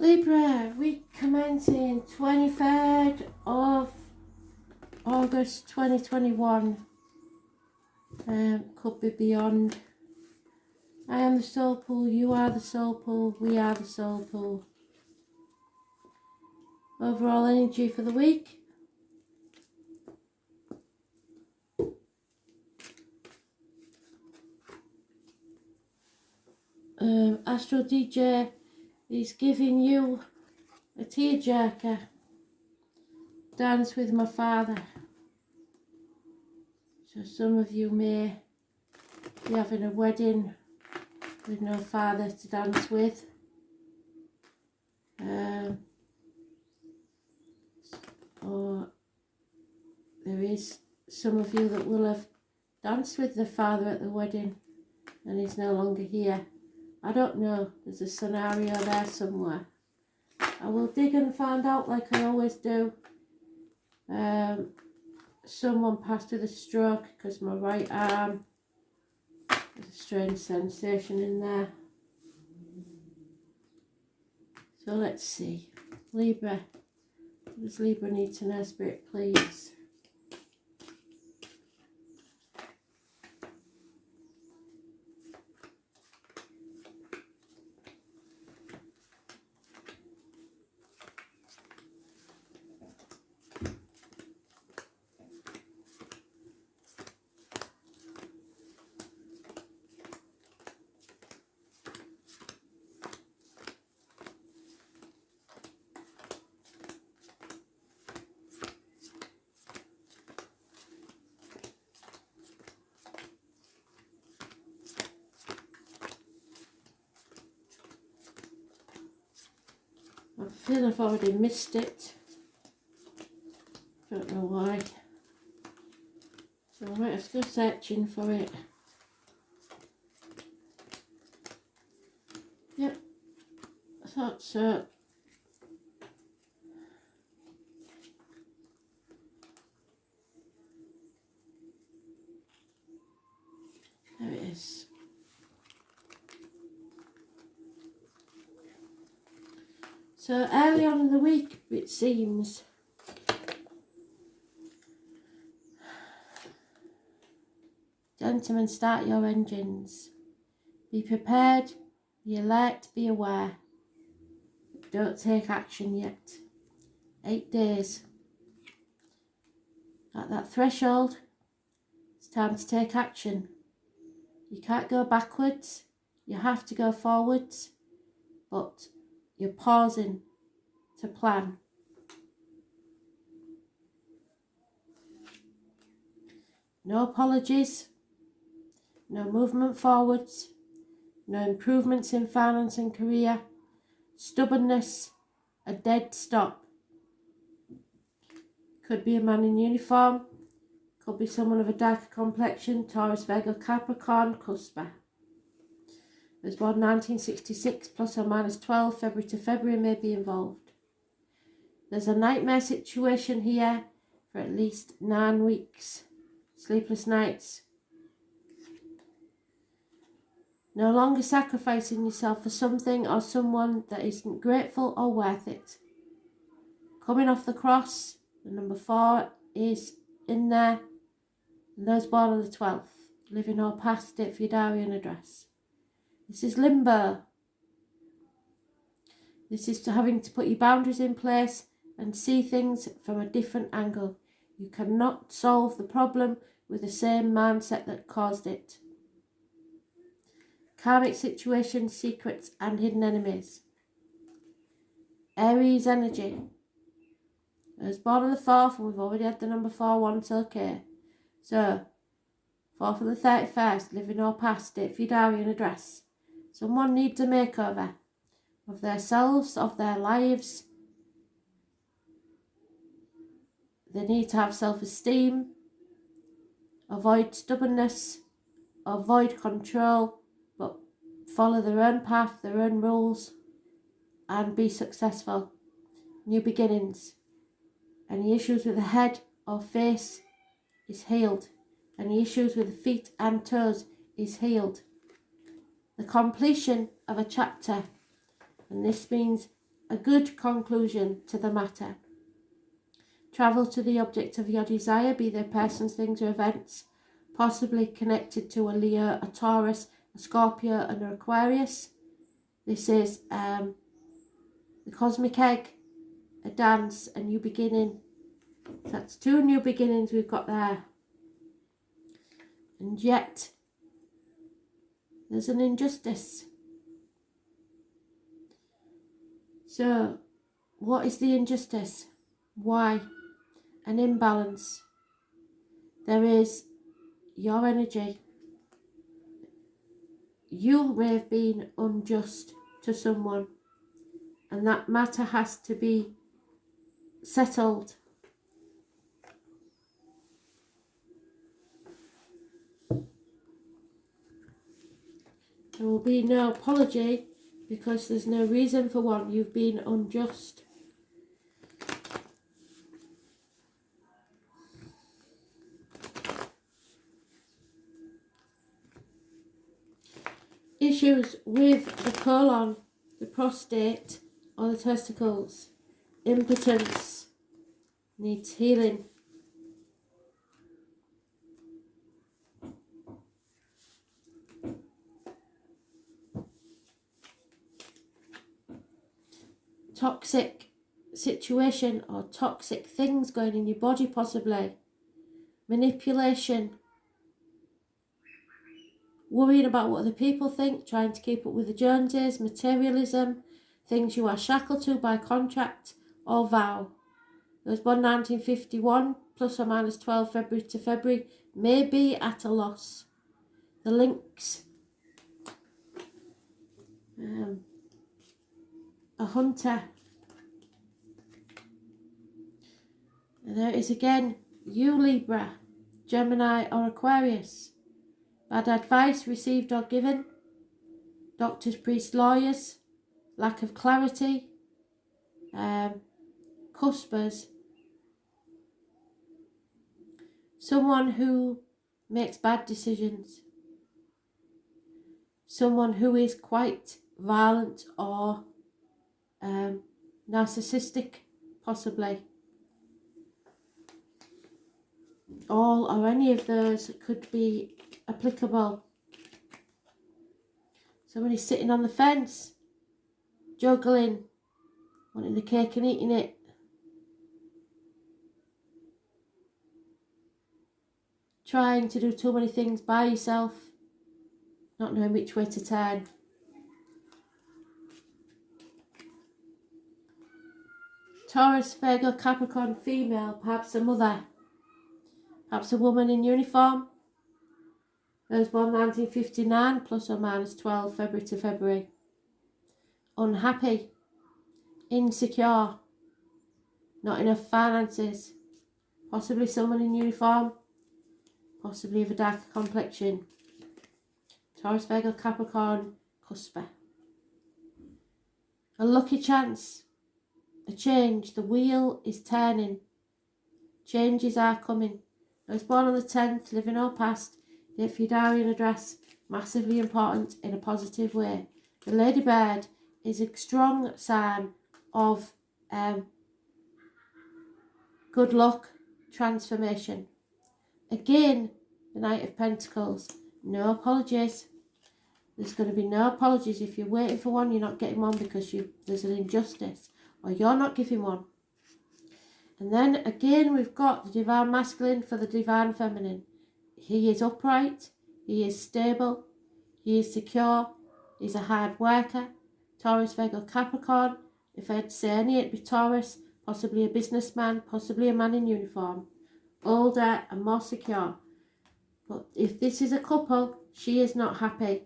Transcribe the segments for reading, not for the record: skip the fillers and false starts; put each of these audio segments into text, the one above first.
Libra, week commencing 23rd of August 2021. Could be beyond. I am the soul pool, you are the soul pool, we are the soul pool. Overall energy for the week. Astro DJ is giving you a tearjerker. Dance with my father. So some of you may be having a wedding with no father to dance with. Or there is some of you that will have danced with the father at the wedding and he's no longer here. I don't know, there's a scenario there somewhere. I will dig and find out like I always do. Someone passed with a stroke because my right arm, there's a strange sensation in there. So let's see. Libra, what does Libra need to know, Spirit, please? I feel I've already missed it. Don't know why. So I might have to go searching for it. Yep, I thought so. There it is. So early on in the week, it seems, gentlemen, start your engines. Be prepared, be alert, be aware. Don't take action yet. 8 days. At that threshold, it's time to take action. You can't go backwards, you have to go forwards, but you're pausing to plan. No apologies, no movement forwards, no improvements in finance and career, stubbornness, a dead stop. Could be a man in uniform, could be someone of a darker complexion, Taurus, Virgo, Capricorn, Cusper. Was born 1966, plus or minus 12, February to February may be involved. There's a nightmare situation here for at least 9 weeks. Sleepless nights. No longer sacrificing yourself for something or someone that isn't grateful or worth it. Coming off the cross, the number 4 is in there. And those born on the 12th, living or past it for your diary and address. This is limbo. This is to having to put your boundaries in place and see things from a different angle. You cannot solve the problem with the same mindset that caused it. Karmic situations, secrets and hidden enemies. Aries energy. I was born on the 4th and we've already had the number 4 once, okay. So, 4th of the 31st, living or past it for your diary and address. Someone needs a makeover of themselves, of their lives. They need to have self-esteem, avoid stubbornness, avoid control, but follow their own path, their own rules, and be successful. New beginnings. Any issues with the head or face is healed. Any issues with the feet and toes is healed. The completion of a chapter, and this means a good conclusion to the matter. Travel to the object of your desire, be they persons, things or events, possibly connected to a Leo, a Taurus, a Scorpio and an Aquarius. This is the cosmic egg, a dance, a new beginning. So that's 2 new beginnings we've got there. And yet, there's an injustice. So, what is the injustice? Why? An imbalance. There is your energy. You may have been unjust to someone, and that matter has to be settled. There will be no apology because there's no reason for one. You've been unjust. Issues with the colon, the prostate or the testicles. Impotence needs healing. Toxic situation or toxic things going in your body possibly. Manipulation. Worrying about what other people think, trying to keep up with the Joneses, materialism, things you are shackled to by contract or vow. Those born 1951, plus or minus 12 February to February, may be at a loss. The links. A hunter. And there it is again, you Libra, Gemini or Aquarius. Bad advice received or given. Doctors, priests, lawyers. Lack of clarity. Cuspers. Someone who makes bad decisions. Someone who is quite violent or narcissistic, possibly. All or any of those could be applicable. Somebody sitting on the fence, juggling, wanting the cake and eating it. Trying to do too many things by yourself, not knowing which way to turn. Taurus, Virgo, Capricorn, female, perhaps a mother, perhaps a woman in uniform. Those born 1959, plus or minus 12 February to February. Unhappy, insecure, not enough finances, possibly someone in uniform, possibly of a darker complexion. Taurus, Virgo, Capricorn, cusper. A lucky chance, a change, the wheel is turning. Changes are coming. I was born on the 10th, living or past, date for your diary and address, massively important in a positive way. The ladybird is a strong sign of good luck, transformation. Again, the Knight of Pentacles, no apologies. There's going to be no apologies. If you're waiting for one, you're not getting one because there's an injustice or you're not giving one. And then again, we've got the Divine Masculine for the Divine Feminine. He is upright, he is stable, he is secure, he's a hard worker. Taurus, Virgo, Capricorn. If I had to say any, it'd be Taurus, possibly a businessman, possibly a man in uniform. Older and more secure. But if this is a couple, she is not happy.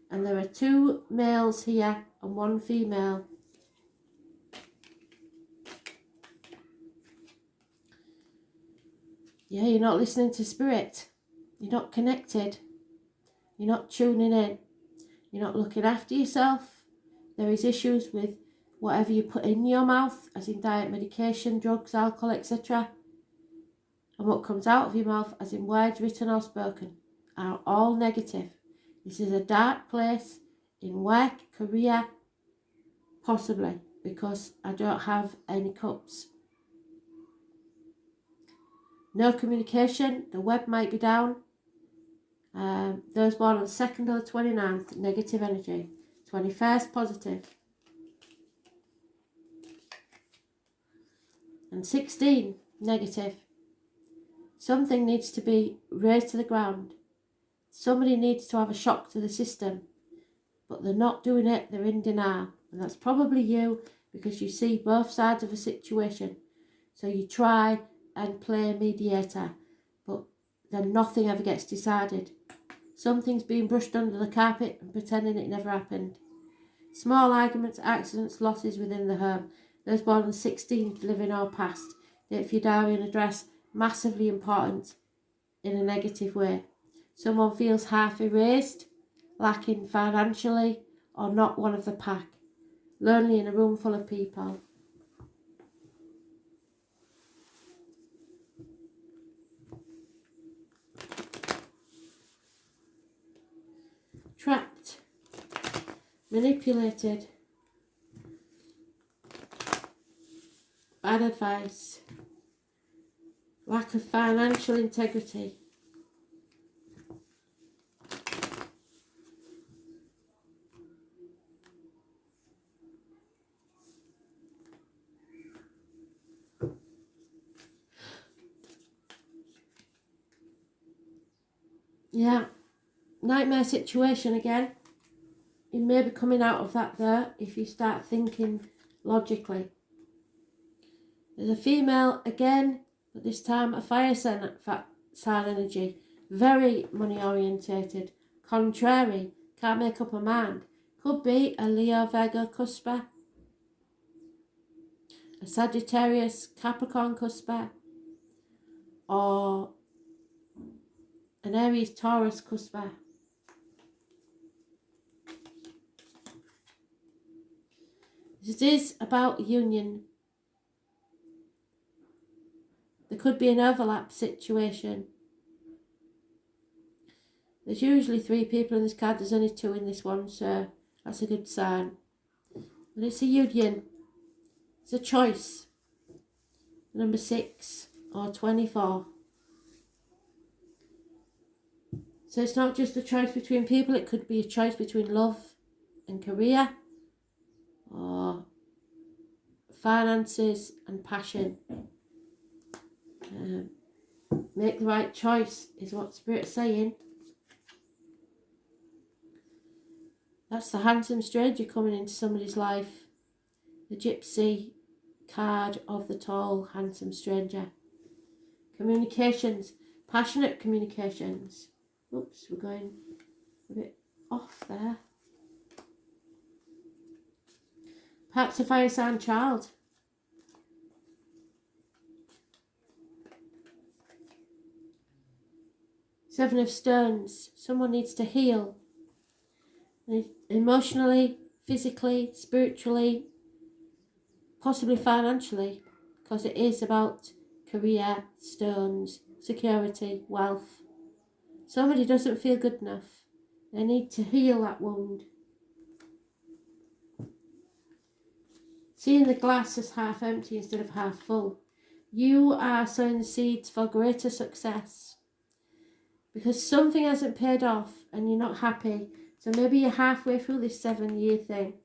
And there are 2 males here and 1 female. Yeah, you're not listening to spirit. You're not connected. You're not tuning in. You're not looking after yourself. There is issues with whatever you put in your mouth, as in diet, medication, drugs, alcohol, etc. And what comes out of your mouth, as in words written or spoken, are all negative. This is a dark place in work, career, possibly. because I don't have any cups. No communication, the web might be down. Those born on the 2nd or the 29th, negative energy. 21st, positive. And 16, negative. Something needs to be raised to the ground. Somebody needs to have a shock to the system. But they're not doing it, they're in denial. And that's probably you, because you see both sides of a situation. So you try and play a mediator, but then nothing ever gets decided. Something's being brushed under the carpet and pretending it never happened. Small arguments, accidents, losses within the home. Those born on the 16th, living or past. Date for your diary and address, massively important in a negative way. Someone feels half erased, lacking financially, or not one of the pack. Lonely in a room full of people. Trapped. Manipulated. Bad advice. Lack of financial integrity. Yeah, nightmare situation again. You may be coming out of that there if you start thinking logically. There's a female again, but this time a fire sign energy. Very money orientated. Contrary, can't make up her mind. Could be a Leo, Virgo cusper. A Sagittarius, Capricorn cusper. Or an Aries, Taurus cusper. This is about union. There could be an overlap situation. There's usually 3 people in this card. There's only 2 in this one, so that's a good sign. But it's a union. It's a choice. Number 6 or 24. So it's not just a choice between people. It could be a choice between love and career, or finances and passion. Make the right choice is what Spirit's saying. That's the handsome stranger coming into somebody's life. The gypsy card of the tall, handsome stranger. Communications. Passionate communications. Oops, we're going a bit off there. Perhaps a fire sign child. Seven of Stones. Someone needs to heal. Emotionally, physically, spiritually, possibly financially, because it is about career, stones, security, wealth. Somebody doesn't feel good enough. They need to heal that wound. Seeing the glass as half empty instead of half full. You are sowing the seeds for greater success. Because something hasn't paid off and you're not happy. So maybe you're halfway through this 7-year thing.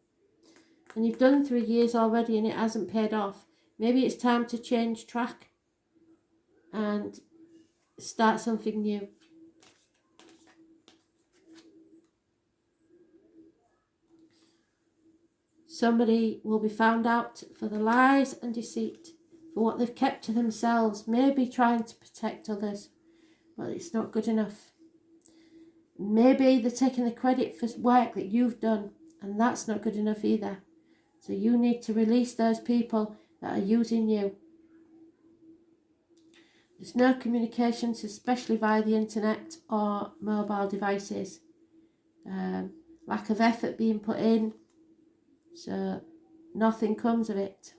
And you've done 3 years already and it hasn't paid off. Maybe it's time to change track and start something new. Somebody will be found out for the lies and deceit, for what they've kept to themselves, maybe trying to protect others, but it's not good enough. Maybe they're taking the credit for work that you've done, and that's not good enough either. So you need to release those people that are using you. There's no communications, especially via the internet or mobile devices. Lack of effort being put in, so nothing comes of it.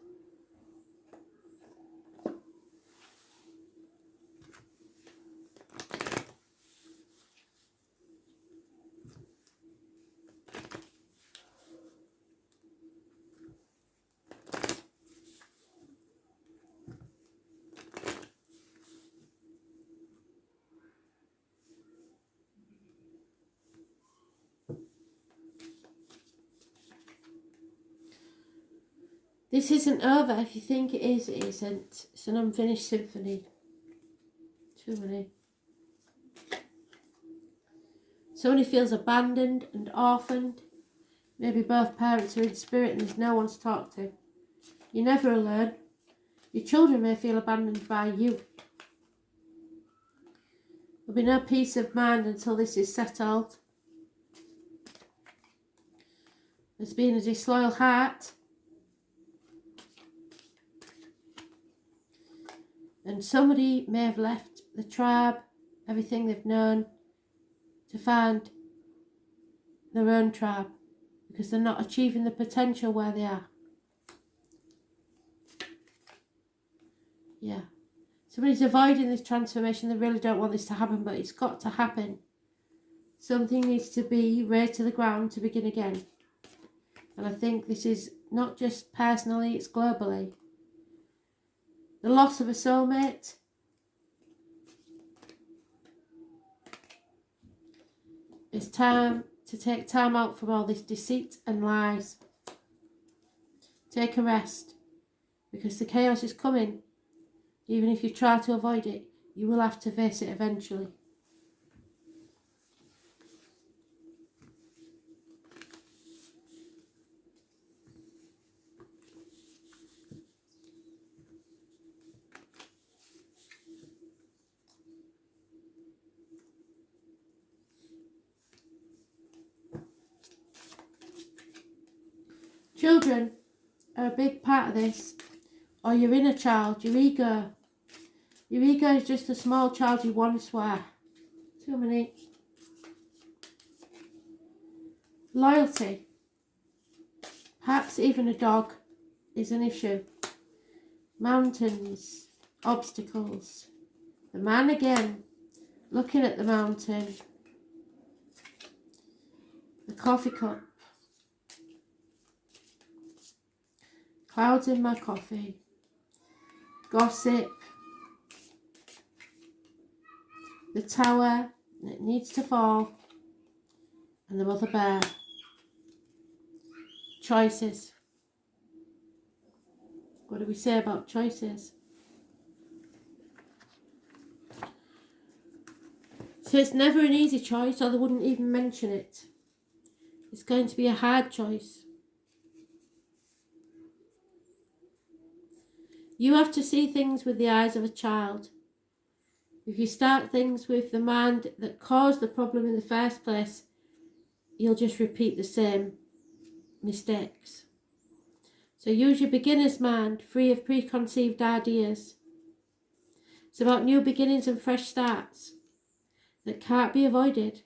This isn't over. If you think it is, it isn't. It's an unfinished symphony. Too many. Somebody feels abandoned and orphaned. Maybe both parents are in spirit and there's no one to talk to. You're never alone. Your children may feel abandoned by you. There'll be no peace of mind until this is settled. There's been a disloyal heart. And somebody may have left the tribe, everything they've known, to find their own tribe because they're not achieving the potential where they are. Yeah. Somebody's avoiding this transformation. They really don't want this to happen, but it's got to happen. Something needs to be razed to the ground to begin again. And I think this is not just personally, it's globally. The loss of a soulmate. It's time to take time out from all this deceit and lies. Take a rest, because the chaos is coming. Even if you try to avoid it, you will have to face it eventually. Children are a big part of this, or your inner child, your ego. Your ego is just a small child you once were. Too many. Loyalty. Perhaps even a dog is an issue. Mountains. Obstacles. The man again, looking at the mountain. The coffee cup. Clouds in my coffee. Gossip. The tower that needs to fall. And the mother bear. Choices. What do we say about choices? So it's never an easy choice, or they wouldn't even mention it. It's going to be a hard choice. You have to see things with the eyes of a child. If you start things with the mind that caused the problem in the first place, you'll just repeat the same mistakes. So use your beginner's mind, free of preconceived ideas. It's about new beginnings and fresh starts that can't be avoided.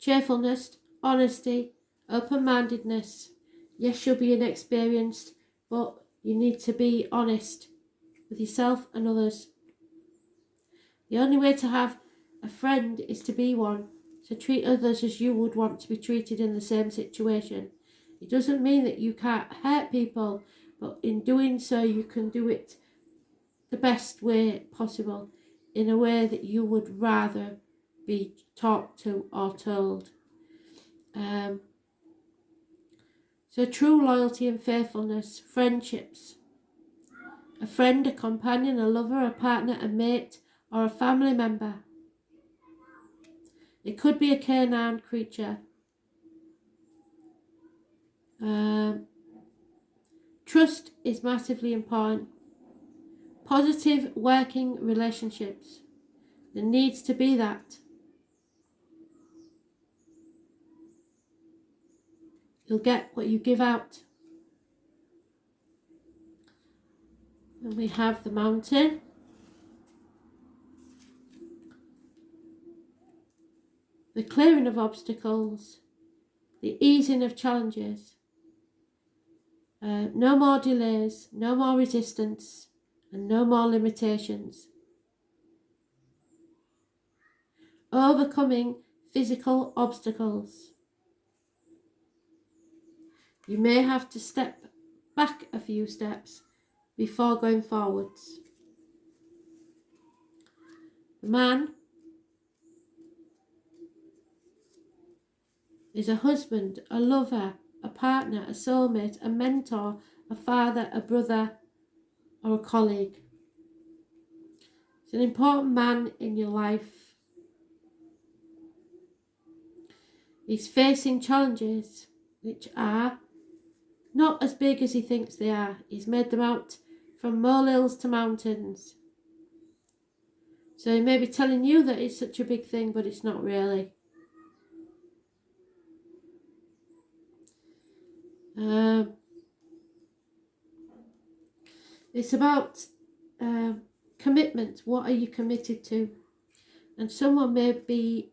Cheerfulness, honesty, open-mindedness. Yes, you'll be inexperienced, but you need to be honest with yourself and others. The only way to have a friend is to be one, to treat others as you would want to be treated in the same situation. It doesn't mean that you can't hurt people, but in doing so you can do it the best way possible, in a way that you would rather be talked to or told. So true loyalty and faithfulness, friendships. A friend, a companion, a lover, a partner, a mate, or a family member. It could be a canine creature. Trust is massively important. Positive working relationships. There needs to be that. You'll get what you give out. And we have the mountain. The clearing of obstacles. The easing of challenges. No more delays, no more resistance, and no more limitations. Overcoming physical obstacles. You may have to step back a few steps before going forwards. The man is a husband, a lover, a partner, a soulmate, a mentor, a father, a brother, or a colleague. It's an important man in your life. He's facing challenges which are not as big as he thinks they are. He's made them out from molehills to mountains. So he may be telling you that it's such a big thing, but it's not really. It's about commitment. What are you committed to? And someone may be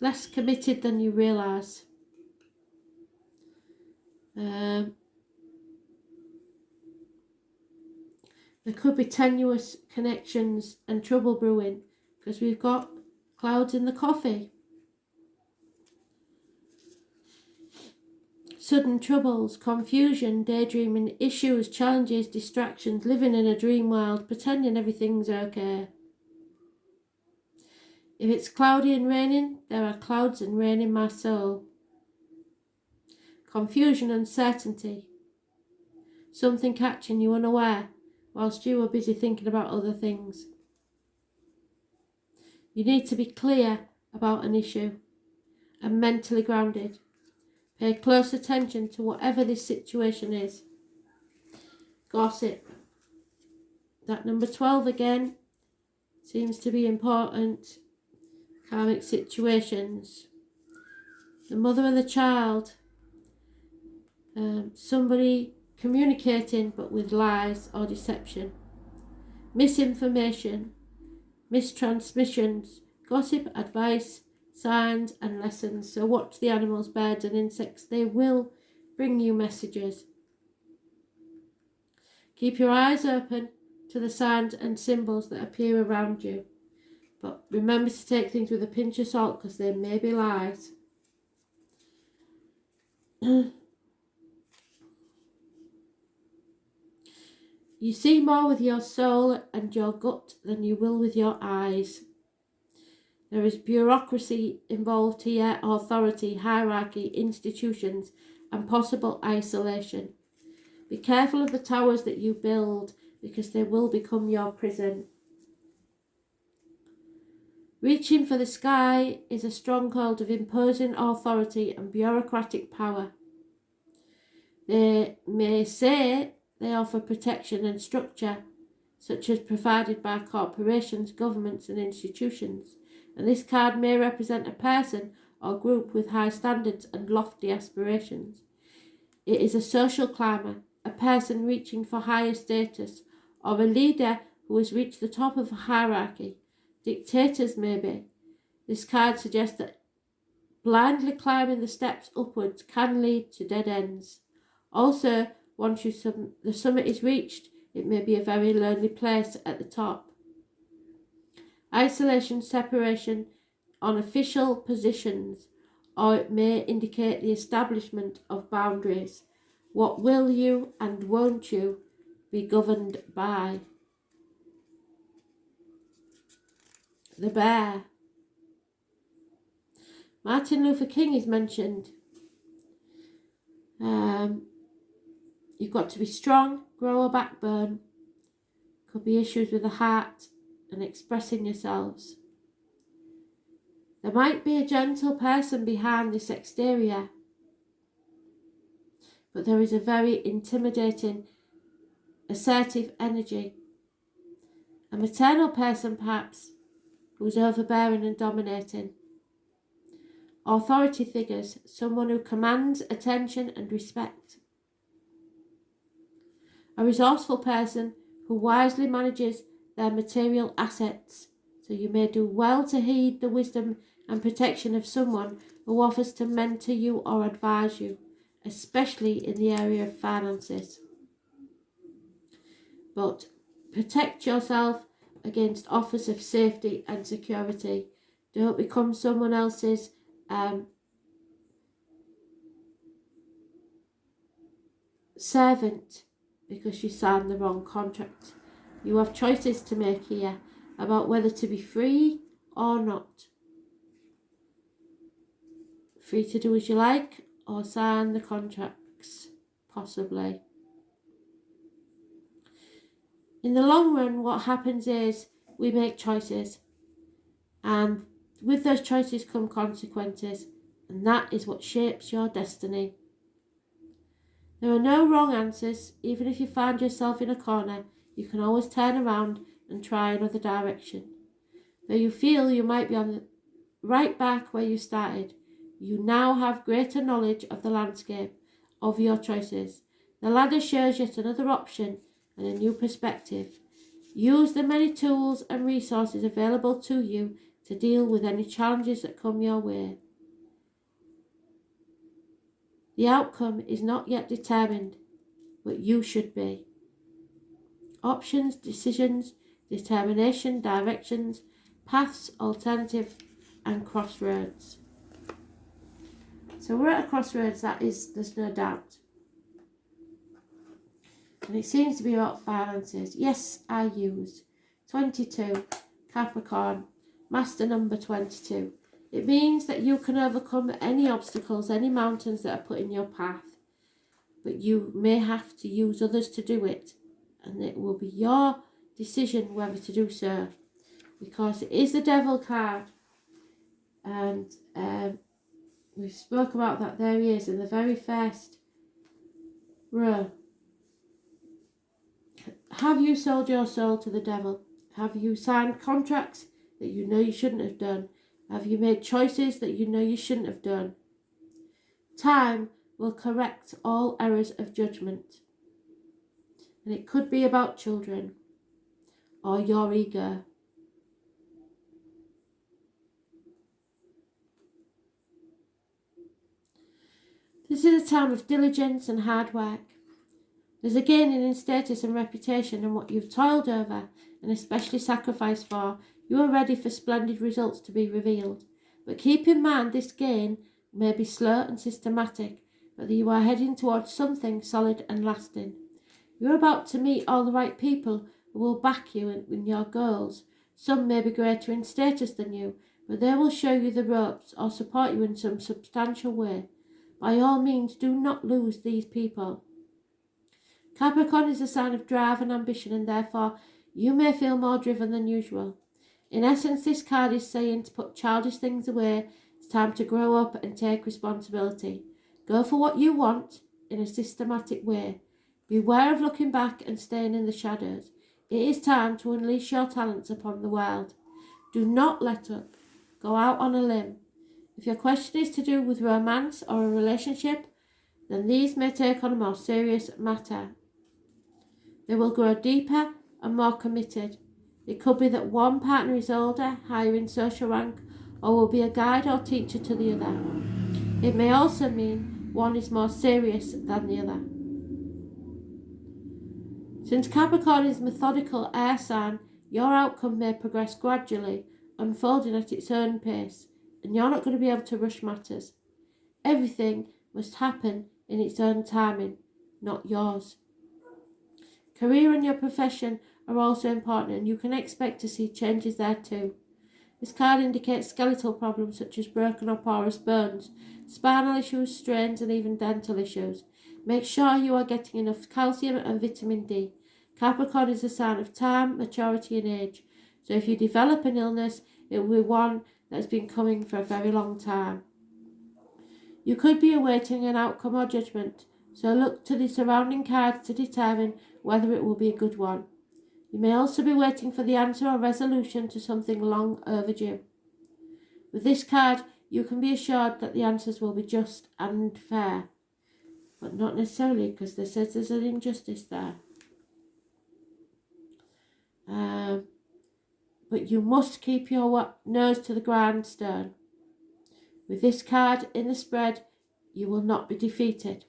less committed than you realise. There could be tenuous connections and trouble brewing because we've got clouds in the coffee. Sudden troubles, confusion, daydreaming, issues, challenges, distractions, living in a dream world, pretending everything's okay. If it's cloudy and raining, there are clouds and rain in my soul. Confusion, uncertainty, something catching you unaware whilst you are busy thinking about other things. You need to be clear about an issue and mentally grounded. Pay close attention to whatever this situation is. Gossip. That number 12 again seems to be important. Karmic situations. The mother and the child. Somebody communicating but with lies or deception. Misinformation. Mistransmissions. Gossip, advice, signs and lessons. So watch the animals, birds and insects. They will bring you messages. Keep your eyes open to the signs and symbols that appear around you. But remember to take things with a pinch of salt because they may be lies. You see more with your soul and your gut than you will with your eyes. There is bureaucracy involved here, authority, hierarchy, institutions, and possible isolation. Be careful of the towers that you build because they will become your prison. Reaching for the sky is a stronghold of imposing authority and bureaucratic power. They may say they offer protection and structure, such as provided by corporations, governments and institutions. And this card may represent a person or group with high standards and lofty aspirations. It is a social climber, a person reaching for higher status, or a leader who has reached the top of a hierarchy. Dictators maybe. This card suggests that blindly climbing the steps upwards can lead to dead ends. Also, once the summit is reached, it may be a very lonely place at the top. Isolation, separation on official positions, or it may indicate the establishment of boundaries. What will you and won't you be governed by? The bear. Martin Luther King is mentioned. You've got to be strong, grow a backbone. Could be issues with the heart and expressing yourselves. There might be a gentle person behind this exterior, but there is a very intimidating, assertive energy. A maternal person perhaps, who is overbearing and dominating. Authority figures, someone who commands attention and respect. A resourceful person who wisely manages their material assets, so you may do well to heed the wisdom and protection of someone who offers to mentor you or advise you, especially in the area of finances. But protect yourself against offers of safety and security. Don't become someone else's servant because you signed the wrong contract. You have choices to make here about whether to be free or not. Free to do as you like or sign the contracts, possibly. In the long run, what happens is we make choices, and with those choices come consequences, and that is what shapes your destiny. There are no wrong answers. Even if you find yourself in a corner, you can always turn around and try another direction. Though you feel you might be right back where you started, you now have greater knowledge of the landscape, of your choices. The ladder shows yet another option and a new perspective. Use the many tools and resources available to you to deal with any challenges that come your way. The outcome is not yet determined, but you should be. Options, decisions, determination, directions, paths, alternative, and crossroads. So we're at a crossroads, there's no doubt. And it seems to be about finances. Yes, I use 22, Capricorn, master number 22. It means that you can overcome any obstacles, any mountains that are put in your path. But you may have to use others to do it. And it will be your decision whether to do so. Because it is the devil card. And we spoke about that. There he is in the very first row. Have you sold your soul to the devil? Have you signed contracts that you know you shouldn't have done? Have you made choices that you know you shouldn't have done? Time will correct all errors of judgment. And it could be about children or your ego. This is a time of diligence and hard work. There's a gaining in status and reputation, and what you've toiled over and especially sacrificed for, you are ready for splendid results to be revealed. But keep in mind this gain may be slow and systematic, but that you are heading towards something solid and lasting. You're about to meet all the right people who will back you in your goals. Some may be greater in status than you, but they will show you the ropes or support you in some substantial way. By all means, do not lose these people. Capricorn is a sign of drive and ambition, and therefore you may feel more driven than usual. In essence, this card is saying to put childish things away. It's time to grow up and take responsibility. Go for what you want in a systematic way. Beware of looking back and staying in the shadows. It is time to unleash your talents upon the world. Do not let up. Go out on a limb. If your question is to do with romance or a relationship, then these may take on a more serious matter. They will grow deeper and more committed. It could be that one partner is older, higher in social rank, or will be a guide or teacher to the other. It may also mean one is more serious than the other. Since Capricorn is a methodical air sign, your outcome may progress gradually, unfolding at its own pace, and you're not going to be able to rush matters. Everything must happen in its own timing, not yours. Career and your profession are also important, and you can expect to see changes there too. This card indicates skeletal problems such as broken or porous bones, spinal issues, strains, and even dental issues. Make sure you are getting enough calcium and vitamin D. Capricorn is a sign of time, maturity, and age. So if you develop an illness, it will be one that has been coming for a very long time. You could be awaiting an outcome or judgment, so look to the surrounding cards to determine whether it will be a good one. You may also be waiting for the answer or resolution to something long overdue. With this card, you can be assured that the answers will be just and fair, but not necessarily, because there says there's an injustice there. But you must keep your nose to the grindstone. With this card in the spread, you will not be defeated.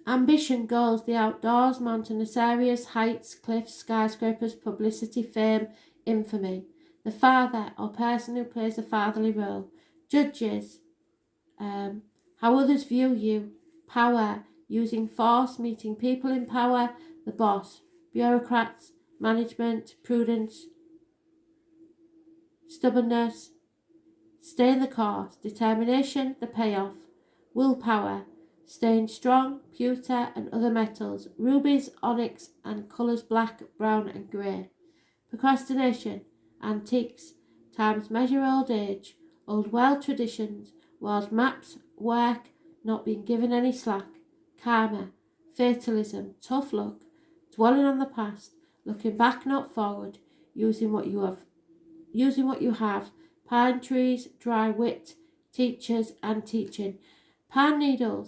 Ambition, goals, the outdoors, mountainous areas, heights, cliffs, skyscrapers, publicity, fame, infamy. The father or person who plays a fatherly role. Judges, how others view you. Power, using force, meeting people in power. The boss. Bureaucrats, management, prudence, stubbornness. Stay the course. Determination, the payoff. Willpower, staying strong, pewter and other metals, rubies, onyx and colours black, brown and grey. Procrastination, antiques, time's measure old age, old world traditions, world maps, work, not being given any slack, karma, fatalism, tough luck, dwelling on the past, looking back not forward, using what you have, pine trees, dry wit, teachers and teaching. Pine needle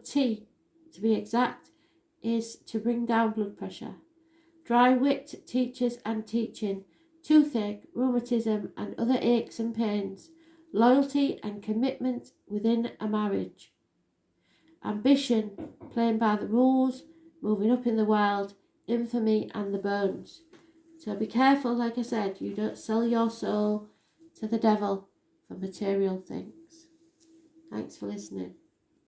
tea, to be exact, is to bring down blood pressure. Dry wit, teachers and teaching, toothache, rheumatism and other aches and pains, loyalty and commitment within a marriage. Ambition, playing by the rules, moving up in the world, infamy and the bones. So be careful, like I said, you don't sell your soul to the devil for material things. Thanks for listening.